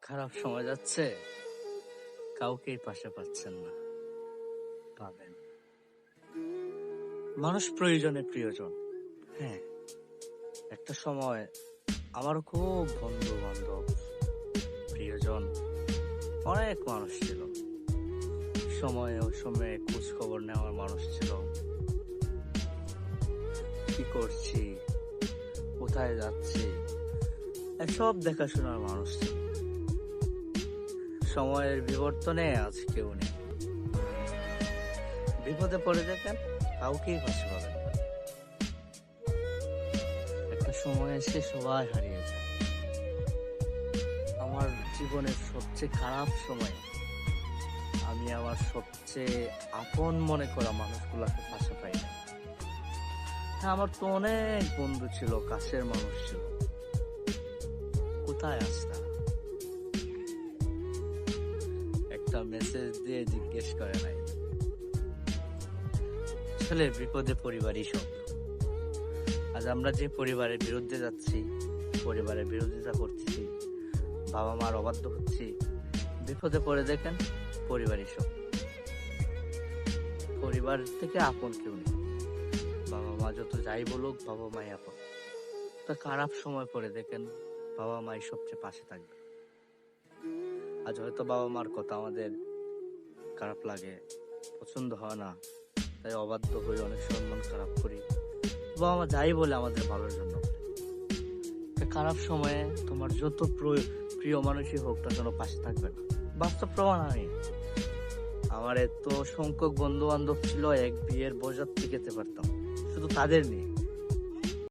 খারাপ সময় যাচ্ছে, কাউকেই পাশে পাচ্ছেন না, পাবেন। মানুষ প্রয়োজনে প্রিয়জন। হ্যাঁ, একটা সময় আমারও খুব বন্ধু বান্ধব, প্রিয়জন, অনেক মানুষ ছিল। ওই সময়ে খোঁজ খবর নেওয়ার মানুষ ছিল। কি করছি, কোথায় যাচ্ছি, এসব দেখাশোনার মানুষ ছিল। সময়ের বিবর্তনে আজ কেউ নেই। বিপদে পড়ে দেখেন, কাউকেই পাশে পাবেন না। একটা সময় এসে সবাই হারিয়ে যায়। আমার জীবনের সবচেয়ে খারাপ সময় আমি আমার সবচেয়ে আপন মনে করা মানুষগুলোকে পাশে পাই না। হ্যাঁ, আমার তো অনেক বন্ধু ছিল, কাছের মানুষ ছিল, কোথায় আছে তারা? একটা মেসেজ দিয়ে জিজ্ঞেস করে নাই। আসলে বিপদে পরিবারই সব। আজ আমরা যে পরিবারের বিরুদ্ধে যাচ্ছি, পরিবারের বিরোধিতা করতেছি, বাবা মার অবাধ্য হচ্ছি, বিপদে পড়ে দেখেন পরিবারই সব। পরিবার থেকে আপন কেউ নেই। বাবা মা যত যাই বলুক, বাবা মাই আপন। তা খারাপ সময় পড়ে দেখেন বাবা মাই সবচেয়ে পাশে থাকবে। আজ হয়তো বাবা মার কথা আমাদের খারাপ লাগে, পছন্দ হয় না, তাই অবাধ্য হই, অনেক সময় মন খারাপ করি। বাবা মা যাই বলে আমাদের ভালোর জন্য বলে। খারাপ সময়ে তোমার যত প্রিয় মানুষই হোক না কেন পাশে থাকবে না। বাস্তব প্রমাণ আমি। আমার এত সংখ্যক বন্ধু বান্ধব ছিল, এক বিয়ের বরযাত্রী খেতে পারতাম শুধু তাদের নিয়ে।